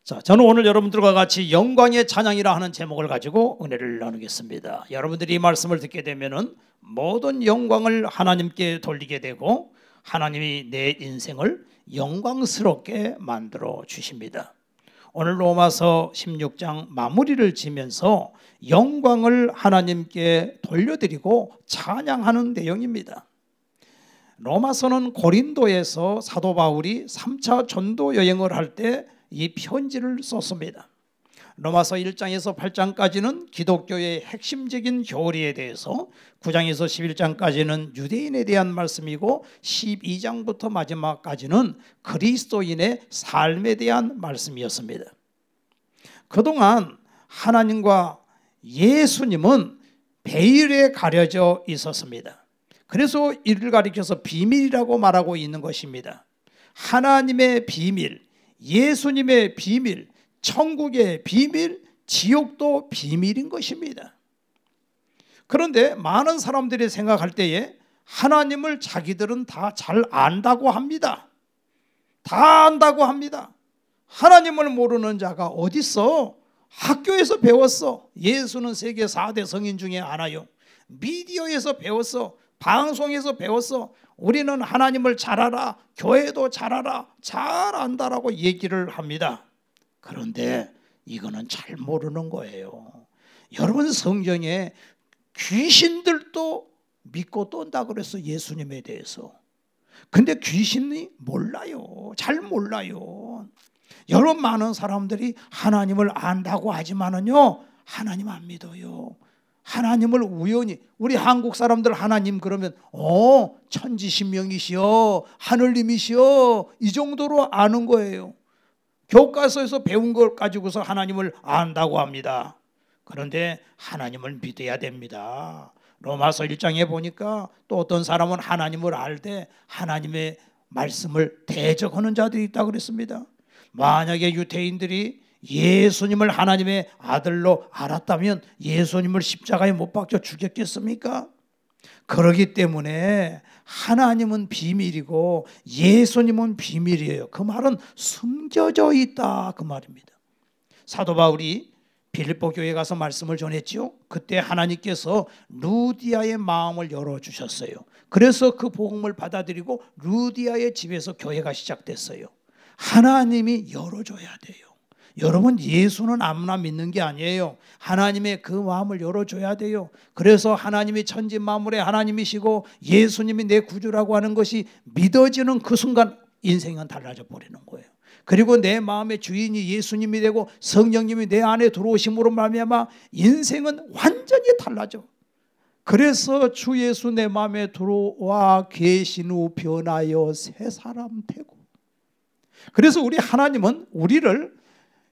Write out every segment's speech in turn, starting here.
자, 저는 오늘 여러분들과 같이 영광의 찬양이라 하는 제목을 가지고 은혜를 나누겠습니다. 여러분들이 이 말씀을 듣게 되면은 모든 영광을 하나님께 돌리게 되고 하나님이 내 인생을 영광스럽게 만들어 주십니다. 오늘 로마서 16장 마무리를 지면서 영광을 하나님께 돌려드리고 찬양하는 내용입니다. 로마서는 고린도에서 사도 바울이 3차 전도 여행을 할 때 이 편지를 썼습니다. 로마서 1장에서 8장까지는 기독교의 핵심적인 교리에 대해서, 9장에서 11장까지는 유대인에 대한 말씀이고 12장부터 마지막까지는 그리스도인의 삶에 대한 말씀이었습니다. 그동안 하나님과 예수님은 베일에 가려져 있었습니다. 그래서 이를 가리켜서 비밀이라고 말하고 있는 것입니다. 하나님의 비밀, 예수님의 비밀, 천국의 비밀, 지옥도 비밀인 것입니다. 그런데 많은 사람들이 생각할 때에 하나님을 자기들은 다 잘 안다고 합니다. 다 안다고 합니다. 하나님을 모르는 자가 어디 있어? 학교에서 배웠어. 예수는 세계 4대 성인 중에 하나요. 미디어에서 배웠어. 방송에서 배웠어. 우리는 하나님을 잘 알아. 교회도 잘 알아. 잘 안다라고 얘기를 합니다. 그런데 이거는 잘 모르는 거예요. 여러분, 성경에 귀신들도 믿고 떤다 그랬어, 예수님에 대해서. 근데 귀신이 몰라요. 잘 몰라요. 여러분, 많은 사람들이 하나님을 안다고 하지만은요, 하나님 안 믿어요. 하나님을 우연히, 우리 한국 사람들 하나님 그러면 천지신명이시여, 하늘님이시여, 이 정도로 아는 거예요. 교과서에서 배운 걸 가지고서 하나님을 안다고 합니다. 그런데 하나님을 믿어야 됩니다. 로마서 1장에 보니까 또 어떤 사람은 하나님을 알 때 하나님의 말씀을 대적하는 자들이 있다고 그랬습니다. 만약에 유대인들이 예수님을 하나님의 아들로 알았다면 예수님을 십자가에 못 박혀 죽였겠습니까? 그렇기 때문에 하나님은 비밀이고 예수님은 비밀이에요. 그 말은 숨겨져 있다, 그 말입니다. 사도 바울이 빌립보 교회에 가서 말씀을 전했죠. 그때 하나님께서 루디아의 마음을 열어주셨어요. 그래서 그 복음을 받아들이고 루디아의 집에서 교회가 시작됐어요. 하나님이 열어줘야 돼요. 여러분, 예수는 아무나 믿는 게 아니에요. 하나님의 그 마음을 열어줘야 돼요. 그래서 하나님이 천지 만물의 하나님이시고 예수님이 내 구주라고 하는 것이 믿어지는 그 순간 인생은 달라져 버리는 거예요. 그리고 내 마음의 주인이 예수님이 되고 성령님이 내 안에 들어오심으로 말미암아 인생은 완전히 달라져. 그래서 주 예수 내 마음에 들어와 계신 후 변하여 새 사람 되고. 그래서 우리 하나님은 우리를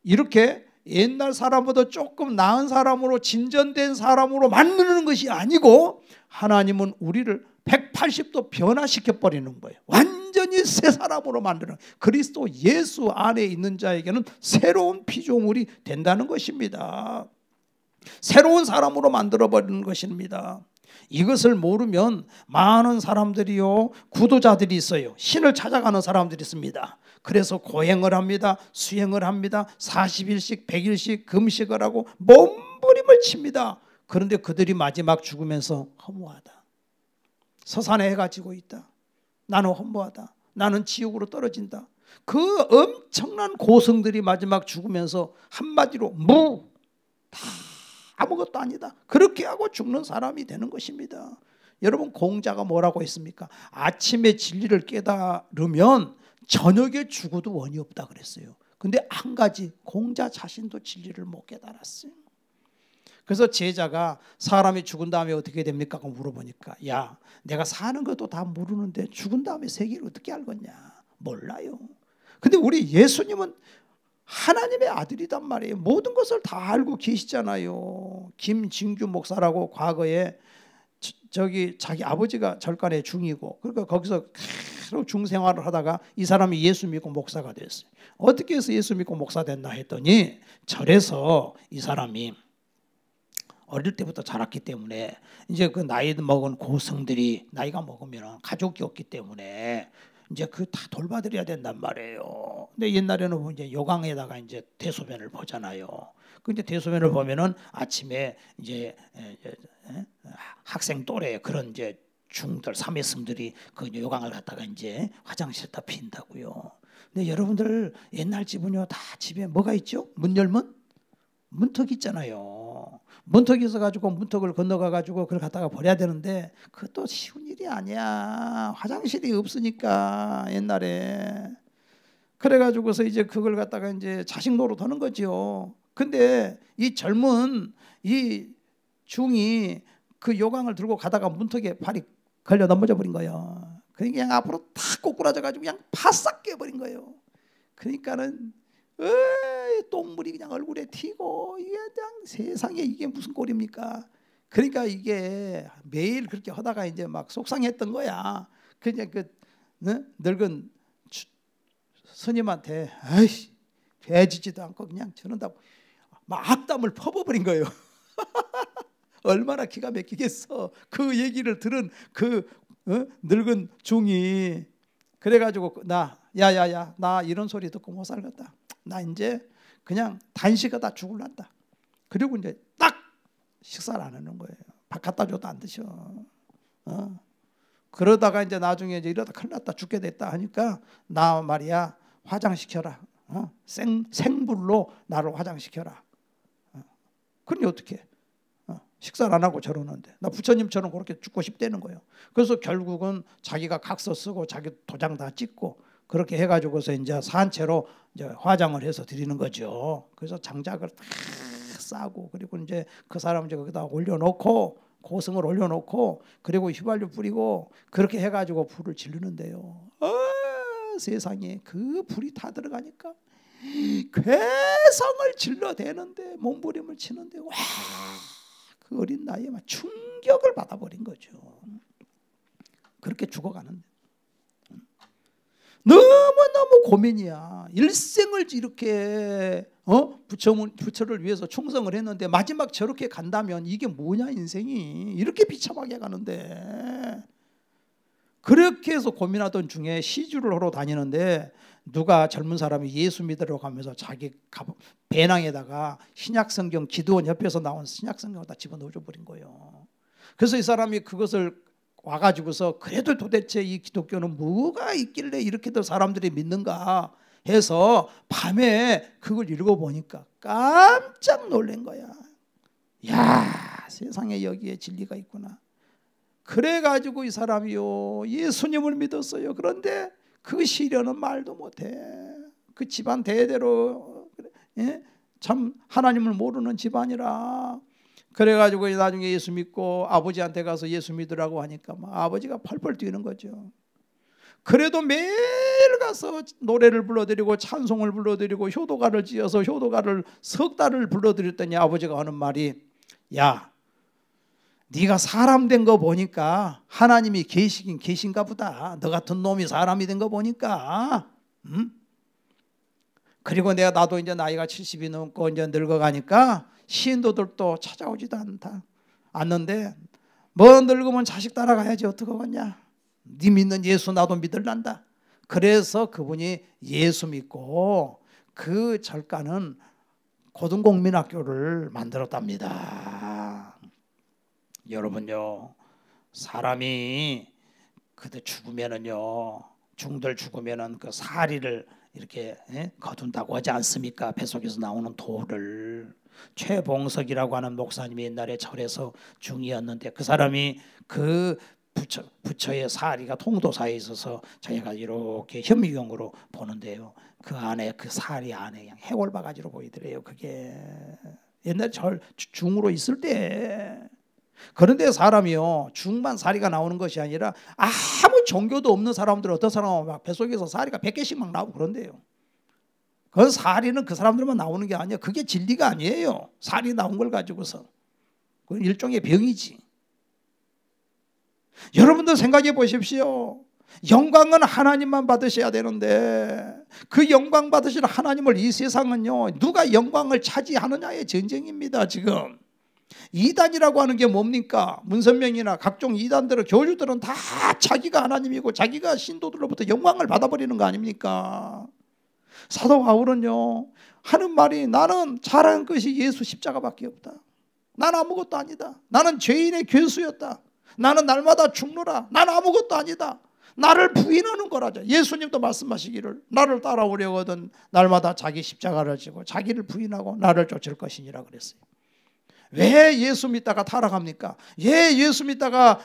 이렇게 옛날 사람보다 조금 나은 사람으로, 진전된 사람으로 만드는 것이 아니고 하나님은 우리를 180도 변화시켜 버리는 거예요. 완전히 새 사람으로 만드는, 그리스도 예수 안에 있는 자에게는 새로운 피조물이 된다는 것입니다. 새로운 사람으로 만들어 버리는 것입니다. 이것을 모르면 많은 사람들이요, 구도자들이 있어요. 신을 찾아가는 사람들이 있습니다. 그래서 고행을 합니다. 수행을 합니다. 40일씩 100일씩 금식을 하고 몸부림을 칩니다. 그런데 그들이 마지막 죽으면서 허무하다. 서산에 해가 지고 있다. 나는 허무하다. 나는 지옥으로 떨어진다. 그 엄청난 고성들이 마지막 죽으면서 한마디로 다 아무것도 아니다. 그렇게 하고 죽는 사람이 되는 것입니다. 여러분, 공자가 뭐라고 했습니까? 아침에 진리를 깨달으면 저녁에 죽어도 원이 없다 그랬어요. 근데 한 가지, 공자 자신도 진리를 못 깨달았어요. 그래서 제자가 사람이 죽은 다음에 어떻게 됩니까? 하고 물어보니까, 야, 내가 사는 것도 다 모르는데 죽은 다음에 세계를 어떻게 알겠냐? 몰라요. 근데 우리 예수님은 하나님의 아들이단 말이에요. 모든 것을 다 알고 계시잖아요. 김진규 목사라고 과거에 자기 아버지가 절간에 중이고, 그러니까 거기서 계속 중생활을 하다가 이 사람이 예수 믿고 목사가 됐어요. 어떻게 해서 예수 믿고 목사 됐나 했더니, 절에서 이 사람이 어릴 때부터 자랐기 때문에 이제 그 나이 먹은 고성들이 나이가 먹으면 가족이 없기 때문에 이제 그 다 돌봐드려야 된단 말이에요. 근데 옛날에는 뭐 이제 요강에다가 이제 대소변을 보잖아요. 근데 대소변을 보면은 아침에 이제 학생 또래 그런 이제 중들 사매스들이 그 요강을 갖다가 이제 화장실에다 핀다고요. 근데 여러분들 옛날 집은요 다 집에 뭐가 있죠? 문 열면 문턱 있잖아요. 문턱이 있어가지고 문턱을 건너가가지고 그걸 갖다가 버려야 되는데 그것도 쉬운 일이 아니야. 화장실이 없으니까 옛날에. 그래가지고서 이제 그걸 갖다가 이제 자식 노릇하는 거죠. 근데 이 젊은 이 중이 그 요강을 들고 가다가 문턱에 발이 걸려 넘어져 버린 거예요. 그냥 앞으로 탁 꼬꾸라져가지고 그냥 바싹 깨버린 거예요. 그러니까는 똥물이 그냥 얼굴에 튀고 이게 그냥 세상에 이게 무슨 꼴입니까? 그러니까 이게 매일 그렇게 하다가 이제 막 속상했던 거야. 그냥 그 늙은 스님한테 아이씨 돼지지도 않고 그냥 저런다고 막 악담을 퍼버린 거예요. 얼마나 기가 막히겠어. 그 얘기를 들은 그 늙은 중이 그래가지고 나 야야야 나 이런 소리 듣고 못 살겠다. 나 이제 그냥 단식하다 죽을란다. 그리고 이제 딱 식사를 안 하는 거예요. 밥 갖다 줘도 안 드셔. 그러다가 이제 나중에 이제 이러다 큰일 났다 죽게 됐다 하니까 나 말이야 화장시켜라. 생불로 나를 화장시켜라. 그러니 어떻게? 식사를 안 하고 저러는데 나 부처님처럼 그렇게 죽고 싶다는 거예요. 그래서 결국은 자기가 각서 쓰고 자기 도장 다 찍고 그렇게 해가지고서 이제 산채로 이제 화장을 해서 드리는 거죠. 그래서 장작을 다 싸고 그리고 이제 그 사람 이제 거기다 올려놓고 고승을 올려놓고 그리고 휘발유 뿌리고 그렇게 해가지고 불을 지르는데요. 세상에 그 불이 다 들어가니까 괴성을 질러대는데 몸부림을 치는데 와. 그 어린 나이에 막 충격을 받아버린 거죠. 그렇게 죽어가는데 너무너무 고민이야. 일생을 이렇게 부처를 위해서 충성을 했는데 마지막 저렇게 간다면 이게 뭐냐 인생이 이렇게 비참하게 가는데 그렇게 해서 고민하던 중에 시주를 하러 다니는데 누가 젊은 사람이 예수 믿으려고 하면서 자기 배낭에다가 신약성경 기도원 옆에서 나온 신약성경을 다 집어넣어줘 버린 거예요. 그래서 이 사람이 그것을 와가지고서 그래도 도대체 이 기독교는 뭐가 있길래 이렇게도 사람들이 믿는가 해서 밤에 그걸 읽어보니까 깜짝 놀란 거야. 야 세상에 여기에 진리가 있구나. 그래가지고 이 사람이요 예수님을 믿었어요. 그런데 그 시련은 말도 못해. 그 집안 대대로 참 하나님을 모르는 집안이라. 그래가지고 나중에 예수 믿고 아버지한테 가서 예수 믿으라고 하니까 막 아버지가 펄펄 뛰는 거죠. 그래도 매일 가서 노래를 불러드리고 찬송을 불러드리고 효도가를 지어서 효도가를 석 달을 불러드렸더니 아버지가 하는 말이 야 네가 사람 된 거 보니까 하나님이 계시긴 계신가 보다. 너 같은 놈이 사람이 된 거 보니까. 그리고 나도 이제 나이가 70이 넘고 이제 늙어가니까 신도들도 찾아오지도 않는데 뭐 늙으면 자식 따라가야지 어떡하겠냐. 네 믿는 예수 나도 믿을란다. 그래서 그분이 예수 믿고 그 절가는 고등공민학교를 만들었답니다. 여러분요 사람이 그때 죽으면은요 중들 죽으면은 그 사리를 이렇게 거둔다고 하지 않습니까? 뱃속에서 나오는 돌을. 최봉석이라고 하는 목사님이 옛날에 절에서 중이었는데 그 사람이 그 부처의 사리가 통도사에 있어서 자기가 이렇게 현미경으로 보는데요 그 안에 그 사리 안에 그냥 해골 바가지로 보이더래요. 그게 옛날 절 중으로 있을 때. 그런데 사람이요 중만 사리가 나오는 것이 아니라 아무 종교도 없는 사람들 어떤 사람은 막 뱃속에서 사리가 100개씩 막 나오고 그런데요. 그 사리는 그 사람들만 나오는 게 아니야. 그게 진리가 아니에요. 사리 나온 걸 가지고서 그건 일종의 병이지. 여러분들 생각해 보십시오. 영광은 하나님만 받으셔야 되는데 그 영광 받으실 하나님을 이 세상은요 누가 영광을 차지하느냐의 전쟁입니다. 지금 이단이라고 하는 게 뭡니까? 문선명이나 각종 이단들은 교주들은 다 자기가 하나님이고 자기가 신도들로부터 영광을 받아버리는 거 아닙니까? 사도 바울은요 하는 말이 나는 잘한 것이 예수 십자가밖에 없다. 나는 아무것도 아니다. 나는 죄인의 괴수였다. 나는 날마다 죽노라. 나는 아무것도 아니다. 나를 부인하는 거라죠. 예수님도 말씀하시기를 나를 따라오려거든 날마다 자기 십자가를 지고 자기를 부인하고 나를 쫓을 것이니라 그랬어요. 왜 예수 믿다가 타락합니까? 왜 예수 믿다가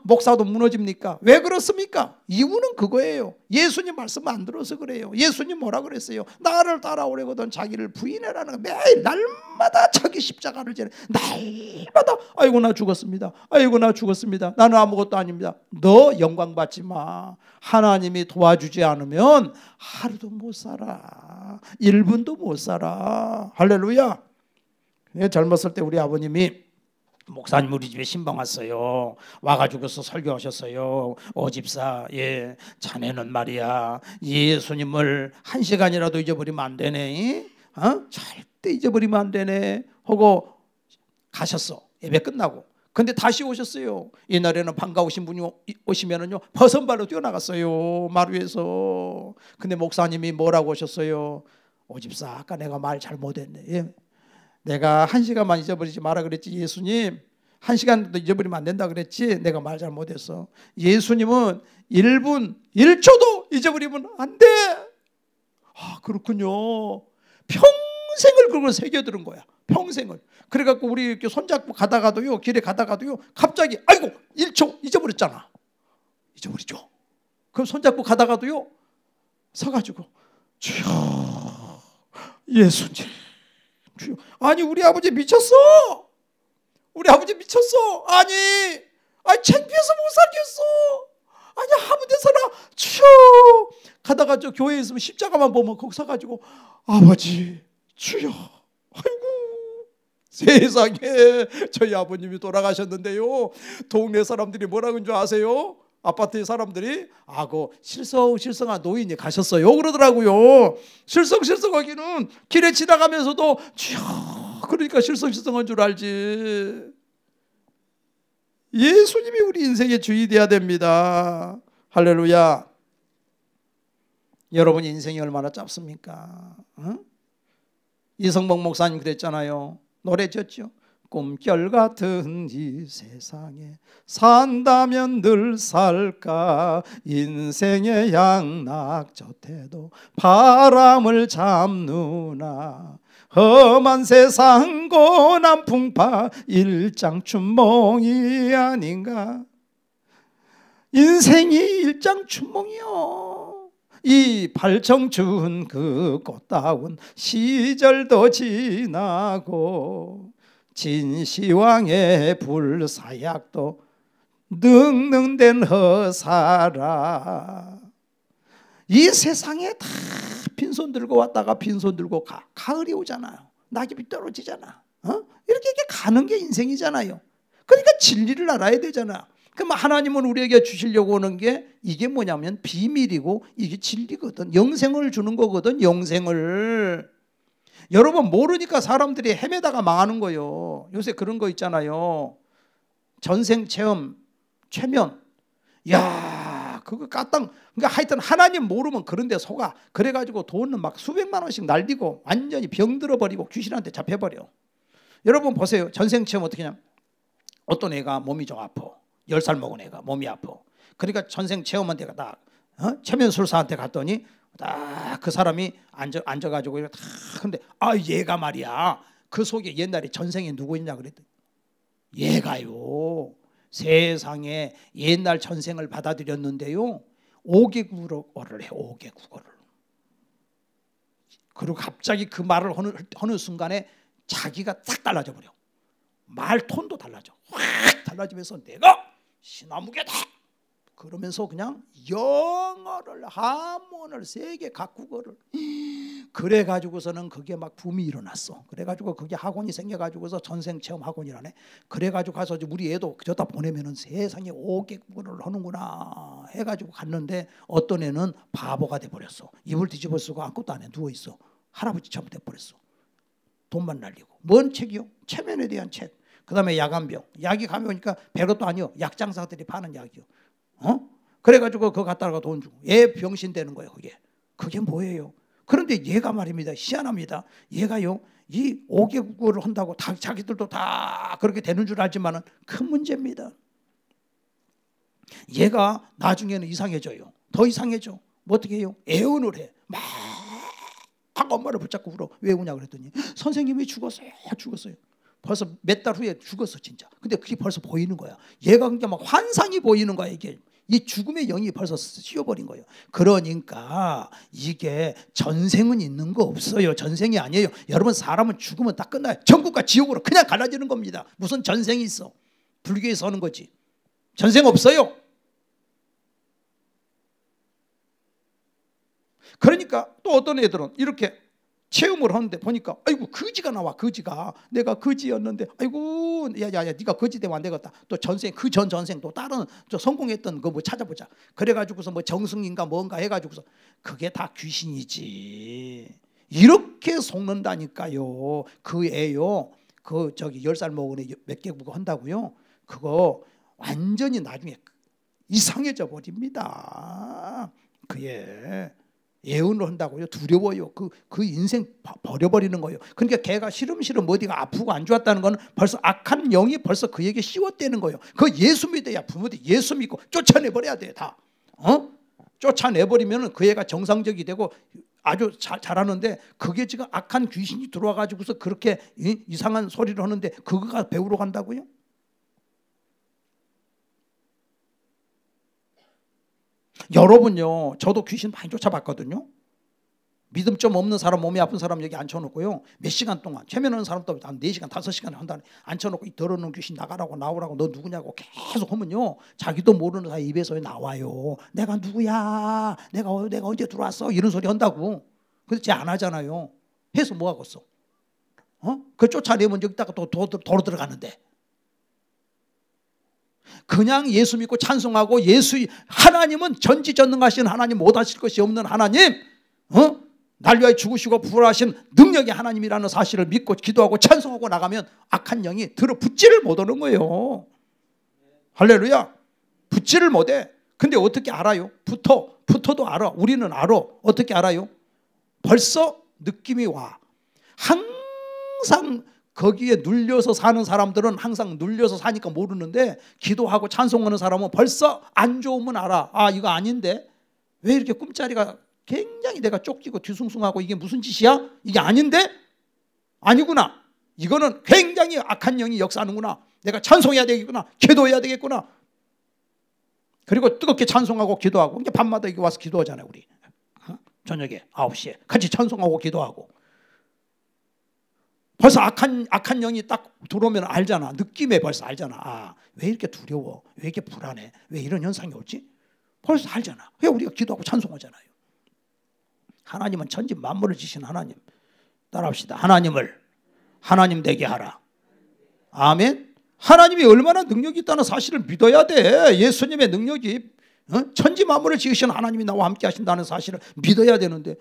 목사도 무너집니까? 왜 그렇습니까? 이유는 그거예요. 예수님 말씀 안 들어서 그래요. 예수님 뭐라 그랬어요? 나를 따라오려거든 자기를 부인해라는 거. 매일 날마다 자기 십자가를 지내. 날마다 아이고 나 죽었습니다. 아이고 나 죽었습니다. 나는 아무것도 아닙니다. 너 영광 받지 마. 하나님이 도와주지 않으면 하루도 못 살아. 1분도 못 살아. 할렐루야. 젊었을 때 우리 아버님이 목사님 우리 집에 신방 왔어요. 와가지고서 설교하셨어요. 집사, 예, 자네는 말이야 예수님을 1시간이라도 잊어버리면 안 되네. 절대 잊어버리면 안 되네 하고 가셨어. 예배 끝나고. 근데 다시 오셨어요. 옛날에는 반가우신 분이 오시면은요 버선발로 뛰어나갔어요 마루에서. 근데 목사님이 뭐라고 하셨어요? 집사 아까 내가 말 잘못했네. 예. 내가 1시간만 잊어버리지 마라 그랬지. 예수님 1시간도 잊어버리면 안 된다 그랬지. 내가 말 잘못했어. 예수님은 1분 1초도 잊어버리면 안 돼. 그렇군요. 평생을 그걸 새겨들은 거야. 평생을. 그래갖고 우리 이렇게 손잡고 가다가도요 길에 가다가도요 갑자기 아이고 1초 잊어버렸잖아. 잊어버리죠. 그럼 손잡고 가다가도요 서가지고 주여 예수님. 아니 우리 아버지 미쳤어. 우리 아버지 미쳤어. 아니 창피해서 못 살겠어. 아니 아무 데서나 주여. 가다가 저 교회에 있으면 십자가만 보면 거기 서가지고 아버지 주여. 아이고 세상에 저희 아버님이 돌아가셨는데요 동네 사람들이 뭐라고 하는 줄 아세요? 아파트 사람들이 그 실성실성한 노인이 가셨어요 그러더라고요. 실성실성하기는 길에 지나가면서도 주여 그러니까 실성실성한 줄 알지. 예수님이 우리 인생의 주인이 돼야 됩니다. 할렐루야. 여러분 인생이 얼마나 짧습니까? 이성복 목사님 그랬잖아요. 노래 지었죠. 꿈결 같은 이 세상에 산다면 늘 살까. 인생의 양락저태도 바람을 잡누나. 험한 세상 고난 풍파 일장춘몽이 아닌가. 인생이 일장춘몽이요. 이 발청춘 그 꽃다운 시절도 지나고 진시황의 불사약도 능능된 허사라. 이 세상에 다 빈손 들고 왔다가 빈손 들고 가. 가을이 오잖아요. 낙엽이 떨어지잖아. 이렇게 가는 게 인생이잖아요. 그러니까 진리를 알아야 되잖아. 그럼 하나님은 우리에게 주시려고 오는 게 이게 뭐냐면 비밀이고 이게 진리거든. 영생을 주는 거거든. 영생을. 여러분 모르니까 사람들이 헤매다가 망하는 거예요. 요새 그런 거 있잖아요. 전생체험 최면. 야 그거 까땅. 그러니까 하여튼 하나님 모르면 그런 데 속아. 그래가지고 돈은 막 수백만 원씩 날리고 완전히 병들어 버리고 귀신한테 잡혀버려. 여러분 보세요. 전생체험 어떻게 하냐. 어떤 애가 몸이 좀 아파. 10살 먹은 애가 몸이 아파. 그러니까 전생체험한테 딱 최면술사한테 갔더니 딱 그 사람이 앉아가지고 다 근데 얘가 말이야 그 속에 옛날에 전생에 누구 있냐 그랬더니 얘가요 세상에 옛날 전생을 받아들였는데요 5개 국어를 해. 5개 국어를. 그리고 갑자기 그 말을 하는 순간에 자기가 딱 달라져 버려. 말 톤도 달라져. 확 달라지면서 내가 신화무게다 그러면서 그냥 영어를 한문을 3개 각국어를 그래가지고서는 그게 막 붐이 일어났어. 그래가지고 그게 학원이 생겨가지고서 전생체험 학원이라네. 그래가지고 가서 우리 애도 저다 보내면은 세상에 5개 국어를 하는구나 해가지고 갔는데 어떤 애는 바보가 돼버렸어. 이불 뒤집어 쓰고 아무것도 안 해 누워있어. 할아버지처럼 돼버렸어. 돈만 날리고. 뭔 책이요? 체면에 대한 책. 그다음에 야간병. 약이 감이 오니까 별것도 아니요. 약장사들이 파는 약이요. 그래가지고 그거 갖다가 돈 주고 얘 병신 되는 거예요. 그게 뭐예요? 그런데 얘가 말입니다. 희한합니다. 얘가요, 이 5개국어를 한다고 자기들도 다 그렇게 되는 줄 알지만은 큰 문제입니다. 얘가 나중에는 이상해져요. 더 이상해져. 뭐 어떻게 해요? 애언을 해. 막 엄마를 붙잡고 울어. 왜 우냐 그랬더니 선생님이 죽었어요. 벌써 몇 달 후에 죽었어 진짜. 근데 그게 벌써 보이는 거야. 얘가 그러니까 막 환상이 보이는 거야. 이게 이 죽음의 영이 벌써 씌워버린 거예요. 그러니까 이게 전생은 있는 거 없어요. 전생이 아니에요. 여러분, 사람은 죽으면 딱 끝나요. 천국과 지옥으로 그냥 갈라지는 겁니다. 무슨 전생이 있어? 불교에서 하는 거지. 전생 없어요. 그러니까 또 어떤 애들은 이렇게 체험을 하는데 보니까 아이고 거지가 나와. 거지가 내가 거지였는데 아이고 야야야 네가 거지 되면 안 되겠다. 또 전생 그 전 전생 또 다른 저 성공했던 거 뭐 찾아보자. 그래가지고서 뭐 정승인가 뭔가 해가지고서 그게 다 귀신이지. 이렇게 속는다니까요. 그 애요. 그 저기 10살 먹은 애 몇 개 그거 한다고요. 그거 완전히 나중에 이상해져 버립니다. 그게 예언을 한다고요. 두려워요. 그 인생 버려버리는 거예요. 그러니까 걔가 시름시름 어디가 아프고 안 좋았다는 건 벌써 악한 영이 벌써 그에게 씌웠다는 거예요. 그 예수 믿어야 부모들 예수 믿고 쫓아내버려야 돼 다. 쫓아내버리면 그 애가 정상적이 되고 아주 잘하는데 그게 지금 악한 귀신이 들어와가지고서 그렇게 이상한 소리를 하는데 그거가 배우러 간다고요? 여러분요, 저도 귀신 많이 쫓아봤거든요. 믿음 좀 없는 사람, 몸이 아픈 사람 여기 앉혀놓고요, 몇 시간 동안 최면하는 사람도 한 4시간 5시간 한다니 앉혀놓고 이 더러운 귀신 나가라고 나오라고 너 누구냐고 계속 하면요, 자기도 모르는 사이 입에서 나와요. 내가 누구야, 내가 언제 들어왔어, 이런 소리 한다고. 근데 쟤 안 하잖아요. 해서 뭐 하겠어? 그 쫓아내면 여기다가 또 도로 들어가는데. 그냥 예수 믿고 찬송하고 하나님은 전지전능하신 하나님, 못하실 것이 없는 하나님, 날 위하여 죽으시고 부활하신 능력의 하나님이라는 사실을 믿고 기도하고 찬송하고 나가면 악한 영이 붙지를 못하는 거예요. 할렐루야. 붙지를 못해. 근데 어떻게 알아요? 붙어도 알아. 우리는 알아. 어떻게 알아요? 벌써 느낌이 와. 항상 거기에 눌려서 사는 사람들은 항상 눌려서 사니까 모르는데, 기도하고 찬송하는 사람은 벌써 안 좋으면 알아. 아, 이거 아닌데? 왜 이렇게 꿈자리가 굉장히 내가 쪽지고 뒤숭숭하고 이게 무슨 짓이야? 이게 아닌데? 아니구나. 이거는 굉장히 악한 영이 역사하는구나. 내가 찬송해야 되겠구나. 기도해야 되겠구나. 그리고 뜨겁게 찬송하고 기도하고. 이게 밤마다 여기 와서 기도하잖아요, 우리. 저녁에 9시에 같이 찬송하고 기도하고. 벌써 악한 영이 딱 들어오면 알잖아. 느낌에 벌써 알잖아. 아, 왜 이렇게 두려워? 왜 이렇게 불안해? 왜 이런 현상이 오지? 벌써 알잖아. 왜 우리가 기도하고 찬송하잖아요. 하나님은 천지 만물을 지신 하나님. 따라합시다. 하나님 되게 하라. 아멘. 하나님이 얼마나 능력이 있다는 사실을 믿어야 돼. 예수님의 능력이 천지 만물을 지으신 하나님이 나와 함께 하신다는 사실을 믿어야 되는데,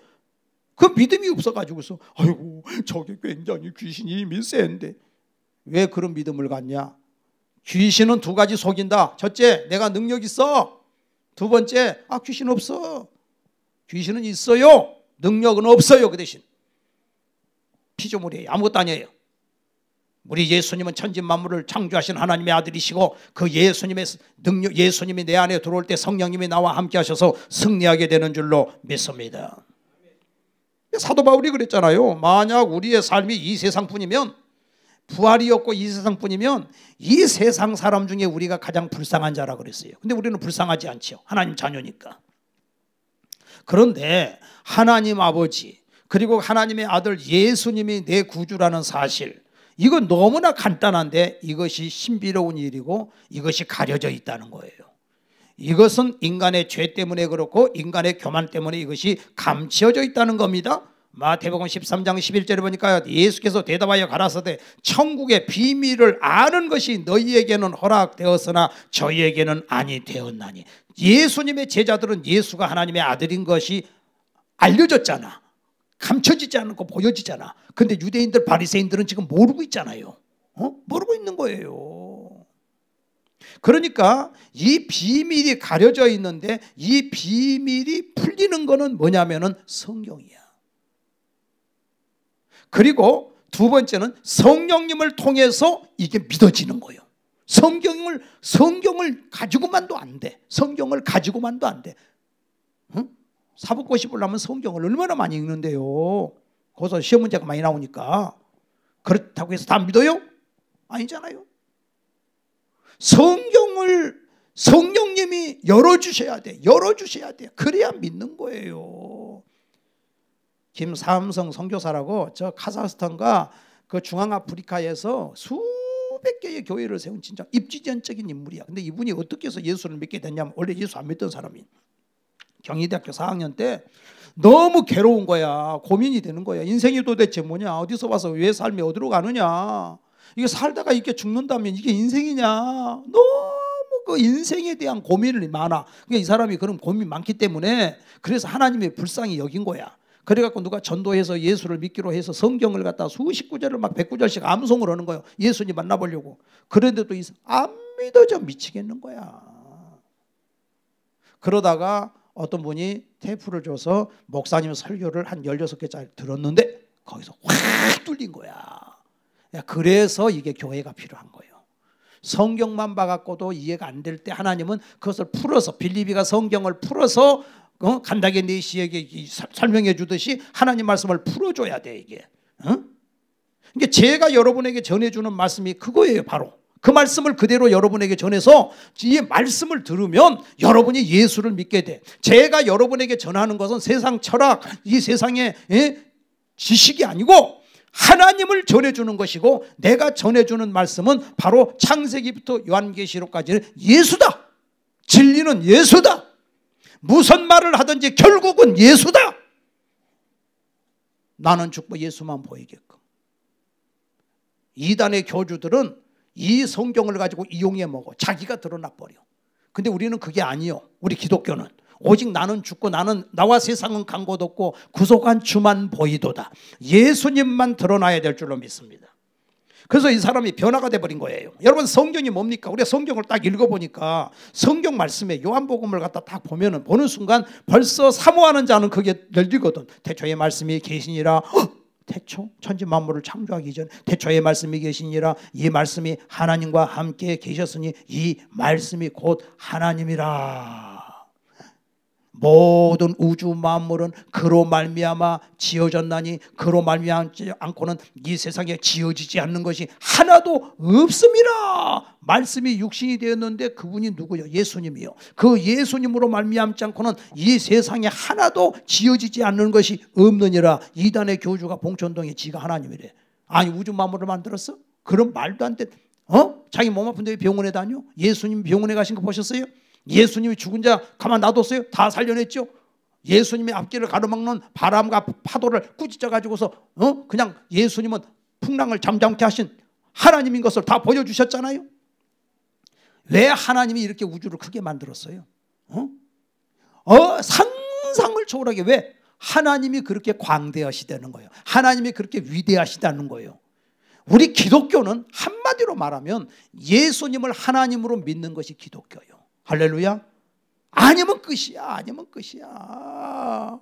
그 믿음이 없어가지고서 아이고 저게 굉장히 귀신이 이미 센데. 왜 그런 믿음을 갖냐? 귀신은 2가지 속인다. 첫째, 내가 능력 있어. 2번째, 귀신 없어. 귀신은 있어요. 능력은 없어요. 그 대신 피조물이에요. 아무것도 아니에요. 우리 예수님은 천지 만물을 창조하신 하나님의 아들이시고, 그 예수님의 능력, 예수님이 내 안에 들어올 때 성령님이 나와 함께 하셔서 승리하게 되는 줄로 믿습니다. 사도 바울이 그랬잖아요. 만약 우리의 삶이 이 세상뿐이면, 부활이 없고 이 세상뿐이면 이 세상 사람 중에 우리가 가장 불쌍한 자라 그랬어요. 근데 우리는 불쌍하지 않죠. 하나님 자녀니까. 그런데 하나님 아버지 그리고 하나님의 아들 예수님이 내 구주라는 사실, 이건 너무나 간단한데 이것이 신비로운 일이고 이것이 가려져 있다는 거예요. 이것은 인간의 죄 때문에 그렇고 인간의 교만 때문에 이것이 감춰져 있다는 겁니다. 마태복음 13장 11절에 보니까 예수께서 대답하여 가라사대 천국의 비밀을 아는 것이 너희에게는 허락되었으나 저희에게는 아니 되었나니. 예수님의 제자들은 예수가 하나님의 아들인 것이 알려졌잖아. 감춰지지 않고 보여지잖아. 근데 유대인들 바리새인들은 지금 모르고 있잖아요. 모르고 있는 거예요. 그러니까 이 비밀이 가려져 있는데 이 비밀이 풀리는 거는 뭐냐면은 성경이야. 그리고 두 번째는 성령님을 통해서 이게 믿어지는 거예요. 성경을 가지고만도 안 돼. 성경을 가지고만도 안 돼. 사법고 씹으려면 성경을 얼마나 많이 읽는데요. 거기서 시험 문제가 많이 나오니까. 그렇다고 해서 다 믿어요? 아니잖아요. 성령님이 열어주셔야 돼. 열어주셔야 돼. 그래야 믿는 거예요. 김삼성 선교사라고 저 카자흐스탄과 그 중앙아프리카에서 수백 개의 교회를 세운 진짜 입지전적인 인물이야. 근데 이분이 어떻게 해서 예수를 믿게 됐냐면 원래 예수 안 믿던 사람이 경희대학교 4학년 때 너무 괴로운 거야. 고민이 되는 거야. 인생이 도대체 뭐냐? 어디서 와서 왜 삶이 어디로 가느냐? 이게 살다가 이렇게 죽는다면 이게 인생이냐? 너무 그 인생에 대한 고민이 많아. 그러니까 이 사람이 그런 고민이 많기 때문에 그래서 하나님의 불쌍히 여긴 거야. 그래갖고 누가 전도해서 예수를 믿기로 해서 성경을 갖다 수십 구절을 막 100구절씩 암송을 하는 거예요. 예수님 만나보려고. 그런데도 안 믿어져 미치겠는 거야. 그러다가 어떤 분이 테이프를 줘서 목사님 설교를 한 16개짜리 들었는데 거기서 확 뚫린 거야. 그래서 이게 교회가 필요한 거예요. 성경만 봐갖고도 이해가 안 될 때 하나님은 그것을 풀어서 빌립이가 성경을 풀어서 간다게 네시에게 설명해 주듯이 하나님 말씀을 풀어줘야 돼 이게. 그러니까 제가 여러분에게 전해주는 말씀이 그거예요. 바로 그 말씀을 그대로 여러분에게 전해서 이 말씀을 들으면 여러분이 예수를 믿게 돼. 제가 여러분에게 전하는 것은 세상 철학, 이 세상의 지식이 아니고 하나님을 전해주는 것이고 내가 전해주는 말씀은 바로 창세기부터 요한계시록까지는 예수다. 진리는 예수다. 무슨 말을 하든지 결국은 예수다. 나는 죽고 예수만 보이게끔. 이단의 교주들은 이 성경을 가지고 이용해 먹어. 자기가 드러나 버려. 근데 우리는 그게 아니요. 우리 기독교는 오직 나는 죽고 나와 세상은 간 곳 없고 구속한 주만 보이도다. 예수님만 드러나야 될 줄로 믿습니다. 그래서 이 사람이 변화가 돼버린 거예요. 여러분 성경이 뭡니까? 우리가 성경을 딱 읽어보니까 성경 말씀에 요한복음을 갖다 딱 보면은 보는 순간 벌써 사모하는 자는 그게 열리거든. 태초에 말씀이 계시니라. 태초 천지 만물을 창조하기 전 태초에 말씀이 계시니라. 이 말씀이 하나님과 함께 계셨으니 이 말씀이 곧 하나님이라. 모든 우주 만물은 그로 말미암아 지어졌나니 그로 말미암지 않고는 이 세상에 지어지지 않는 것이 하나도 없음이라. 말씀이 육신이 되었는데 그분이 누구요? 예수님이요. 그 예수님으로 말미암지 않고는 이 세상에 하나도 지어지지 않는 것이 없느니라. 이단의 교주가 봉천동에 지가 하나님이래. 아니 우주 만물을 만들었어? 그런 말도 안 돼. 자기 몸 아픈데 왜 병원에 다녀? 예수님 병원에 가신 거 보셨어요? 예수님이 죽은 자 가만 놔뒀어요? 다 살려냈죠? 예수님이 앞길을 가로막는 바람과 파도를 꾸짖어 가지고서 그냥 예수님은 풍랑을 잠잠케 하신 하나님인 것을 다 보여주셨잖아요. 왜 하나님이 이렇게 우주를 크게 만들었어요? 상상을 초월하게. 왜? 하나님이 그렇게 광대하시다는 거예요. 하나님이 그렇게 위대하시다는 거예요. 우리 기독교는 한마디로 말하면 예수님을 하나님으로 믿는 것이 기독교예요. 할렐루야. 아니면 끝이야. 아니면 끝이야.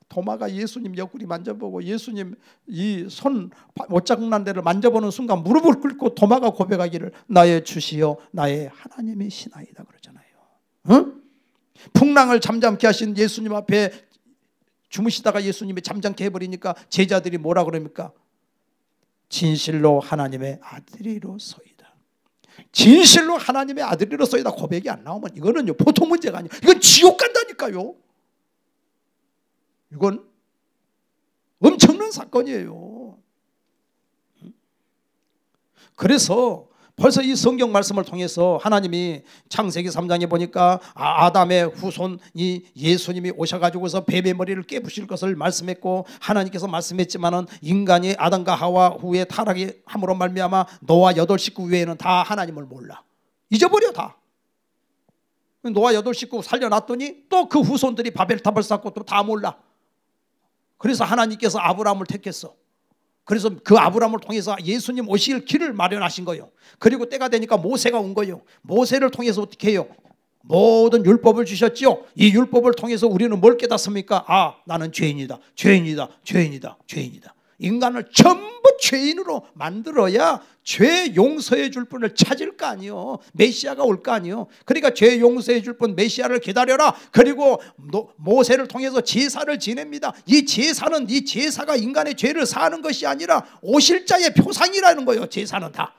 도마가 예수님 옆구리 만져보고 예수님 이 손 옷자국 난 데를 만져보는 순간 무릎을 꿇고 도마가 고백하기를 나의 주시여 나의 하나님이시나이다 그러잖아요. 풍랑을 잠잠케 하신 예수님 앞에 주무시다가 예수님이 잠잠케 해버리니까 제자들이 뭐라 그럽니까? 진실로 하나님의 아들이로소이다. 진실로 하나님의 아들이로소이다 고백이 안 나오면 이거는요 보통 문제가 아니에요. 이건 지옥 간다니까요. 이건 엄청난 사건이에요. 그래서 벌써 이 성경 말씀을 통해서 하나님이 창세기 3장에 보니까 아담의 후손이 예수님이 오셔가지고서 뱀의 머리를 깨부실 것을 말씀했고 하나님께서 말씀했지만은 인간이 아담과 하와 후에 타락이 함으로 말미암아 노아 8 식구 외에는 다 하나님을 몰라. 잊어버려 다. 노아 8 식구 살려놨더니 또 그 후손들이 바벨탑을 쌓고 또 다 몰라. 그래서 하나님께서 아브라함을 택했어. 그래서 그 아브라함을 통해서 예수님 오실 길을 마련하신 거예요. 그리고 때가 되니까 모세가 온 거예요. 모세를 통해서 어떻게 해요? 모든 율법을 주셨죠. 이 율법을 통해서 우리는 뭘 깨닫습니까? 아, 나는 죄인이다. 죄인이다. 죄인이다. 죄인이다. 인간을 전부 죄인으로 만들어야 죄 용서해 줄 분을 찾을 거 아니요. 메시아가 올 거 아니요. 그러니까 죄 용서해 줄 분 메시아를 기다려라. 그리고 모세를 통해서 제사를 지냅니다. 이 제사가 인간의 죄를 사하는 것이 아니라 오실 자의 표상이라는 거예요. 제사는 다.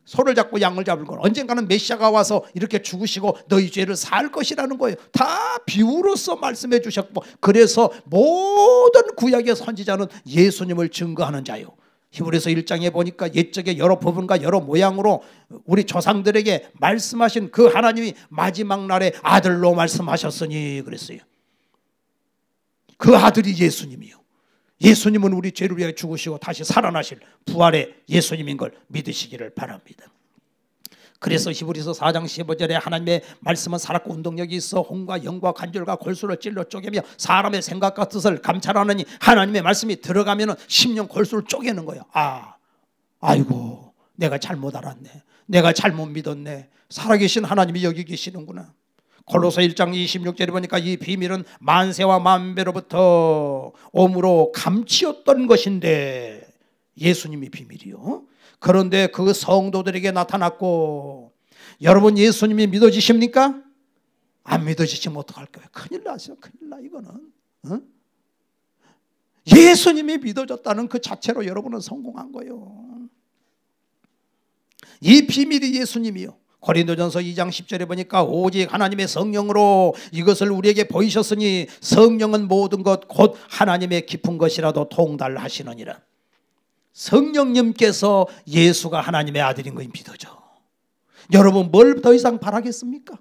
소를 잡고 양을 잡을 건 언젠가는 메시아가 와서 이렇게 죽으시고 너희 죄를 살 것이라는 거예요. 다 비유로서 말씀해 주셨고, 그래서 모든 구약의 선지자는 예수님을 증거하는 자요. 히브리서 1장에 보니까 옛적에 여러 부분과 여러 모양으로 우리 조상들에게 말씀하신 그 하나님이 마지막 날에 아들로 말씀하셨으니 그랬어요. 그 아들이 예수님이요. 예수님은 우리 죄를 위해 죽으시고 다시 살아나실 부활의 예수님인 걸 믿으시기를 바랍니다. 그래서 히브리서 4장 15절에 하나님의 말씀은 살았고 운동력이 있어 혼과 영과 관절과 골수를 찔러 쪼개며 사람의 생각과 뜻을 감찰하느니 하나님의 말씀이 들어가면 심령 골수를 쪼개는 거예요. 아이고 내가 잘못 알았네. 내가 잘못 믿었네. 살아계신 하나님이 여기 계시는구나. 골로새 1장 26절에 보니까 이 비밀은 만세와 만배로부터 오므로 감추었던 것인데 예수님이 비밀이요. 그런데 그 성도들에게 나타났고, 여러분 예수님이 믿어지십니까? 안 믿어지시면 어떡할 거예요? 큰일 나죠. 큰일 나 이거는. 예수님이 믿어졌다는 그 자체로 여러분은 성공한 거예요. 이 비밀이 예수님이요. 고린도전서 2장 10절에 보니까 오직 하나님의 성령으로 이것을 우리에게 보이셨으니 성령은 모든 것 곧 하나님의 깊은 것이라도 통달하시느니라. 성령님께서 예수가 하나님의 아들인 것이 믿어져. 여러분 뭘 더 이상 바라겠습니까?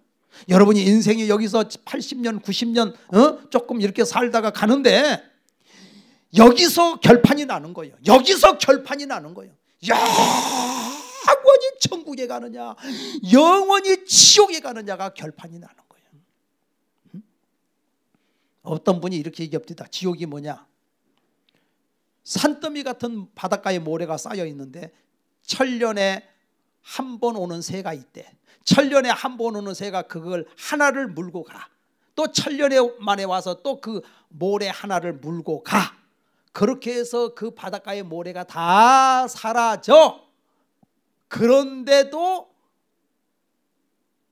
여러분이 인생이 여기서 80년 90년 조금 이렇게 살다가 가는데 여기서 결판이 나는 거예요. 여기서 결판이 나는 거예요. 영원히 천국에 가느냐 영원히 지옥에 가느냐가 결판이 나는 거예요. 어떤 분이 이렇게 얘기합니다. 지옥이 뭐냐? 산더미 같은 바닷가에 모래가 쌓여 있는데 천년에 한 번 오는 새가 있대. 천년에 한 번 오는 새가 그걸 하나를 물고 가. 또 천년에 만에 와서 또 그 모래 하나를 물고 가. 그렇게 해서 그 바닷가의 모래가 다 사라져. 그런데도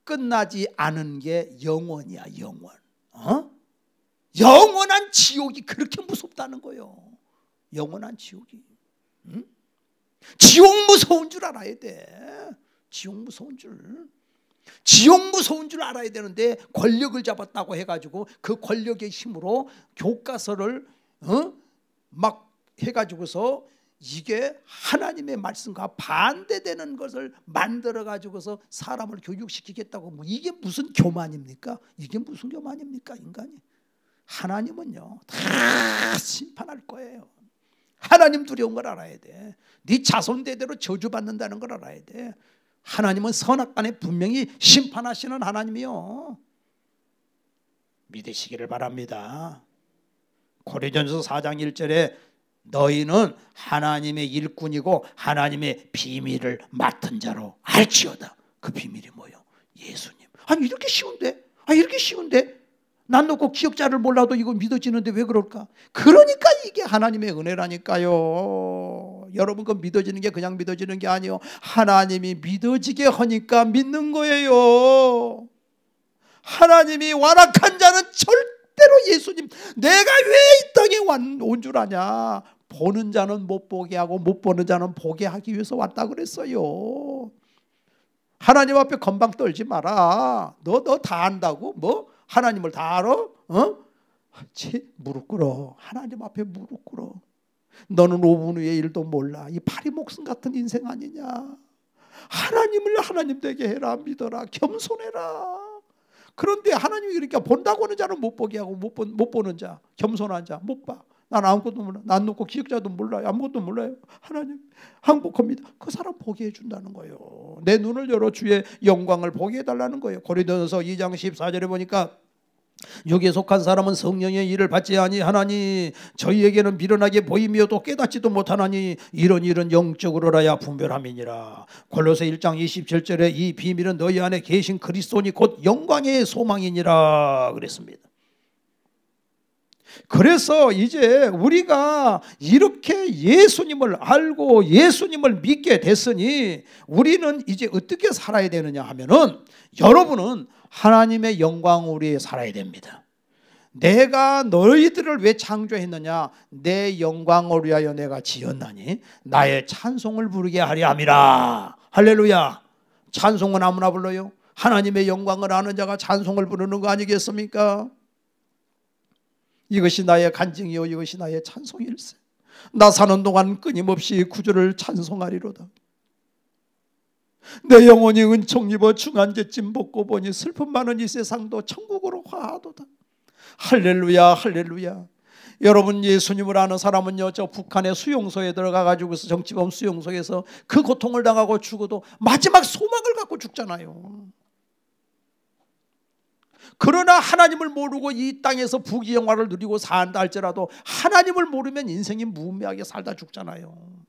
끝나지 않은 게 영원이야. 영원. 영원한 지옥이 그렇게 무섭다는 거예요. 영원한 지옥이. 지옥 무서운 줄 알아야 돼. 지옥 무서운 줄. 지옥 무서운 줄 알아야 되는데 권력을 잡았다고 해가지고 그 권력의 힘으로 교과서를 막 해가지고서 이게 하나님의 말씀과 반대되는 것을 만들어 가지고서 사람을 교육시키겠다고, 뭐 이게 무슨 교만입니까? 이게 무슨 교만입니까? 인간이. 하나님은요 다 심판할 거예요. 하나님 두려운 걸 알아야 돼. 네 자손 대대로 저주받는다는 걸 알아야 돼. 하나님은 선악간에 분명히 심판하시는 하나님이요. 믿으시기를 바랍니다. 고린도전서 4장 1절에 너희는 하나님의 일꾼이고 하나님의 비밀을 맡은 자로 알지어다. 그 비밀이 뭐예요? 예수님. 아니 이렇게 쉬운데? 이렇게 쉬운데? 난 놓고 기억자를 몰라도 이거 믿어지는데 왜 그럴까? 그러니까 이게 하나님의 은혜라니까요. 여러분 그 믿어지는 게 그냥 믿어지는 게 아니에요. 하나님이 믿어지게 하니까 믿는 거예요. 하나님이 완악한 자는 절대로 예수님 내가 왜 이 땅에 온 줄 아냐? 보는 자는 못 보게 하고 못 보는 자는 보게 하기 위해서 왔다 그랬어요. 하나님 앞에 건방 떨지 마라. 너 다 안다고? 뭐? 하나님을 다 알아? 무릎 꿇어. 하나님 앞에 무릎 꿇어. 너는 5분 후의 일도 몰라. 이 파리 목숨 같은 인생 아니냐? 하나님을 하나님 되게 해라. 믿어라. 겸손해라. 그런데 하나님이 그러니까 본다고 하는 자는 못 보게 하고 못 보는 자, 겸손한 자 못 봐. 난 아무것도 몰라. 난 놓고 기억자도 몰라요. 아무것도 몰라요. 하나님 항복합니다. 그 사람 보게 해준다는 거예요. 내 눈을 열어 주의 영광을 보게 해달라는 거예요. 고린도전서 2장 14절에 보니까 육에 속한 사람은 성령의 일을 받지 아니하나니 저희에게는 미련하게 보이며도 깨닫지도 못하나니 이런 일은 영적으로라야 분별함이니라. 골로새 1장 27절에 이 비밀은 너희 안에 계신 그리스도니 곧 영광의 소망이니라 그랬습니다. 그래서 이제 우리가 이렇게 예수님을 알고 예수님을 믿게 됐으니 우리는 이제 어떻게 살아야 되느냐 하면은, 여러분은 하나님의 영광을 위해 살아야 됩니다. 내가 너희들을 왜 창조했느냐? 내 영광을 위하여 내가 지었나니 나의 찬송을 부르게 하려 함이라. 할렐루야. 찬송은 아무나 불러요? 하나님의 영광을 아는 자가 찬송을 부르는 거 아니겠습니까? 이것이 나의 간증이요 이것이 나의 찬송일세. 나 사는 동안 끊임없이 구주를 찬송하리로다. 내 영혼이 은총 입어 중한제쯤 벗고 보니 슬픔 많은 이 세상도 천국으로 화하도다. 할렐루야 할렐루야. 여러분, 예수님을 아는 사람은요, 저 북한의 수용소에 들어가 가지고서 정치범 수용소에서 그 고통을 당하고 죽어도 마지막 소망을 갖고 죽잖아요. 그러나 하나님을 모르고 이 땅에서 부귀영화를 누리고 산다 할지라도 하나님을 모르면 인생이 무의미하게 살다 죽잖아요.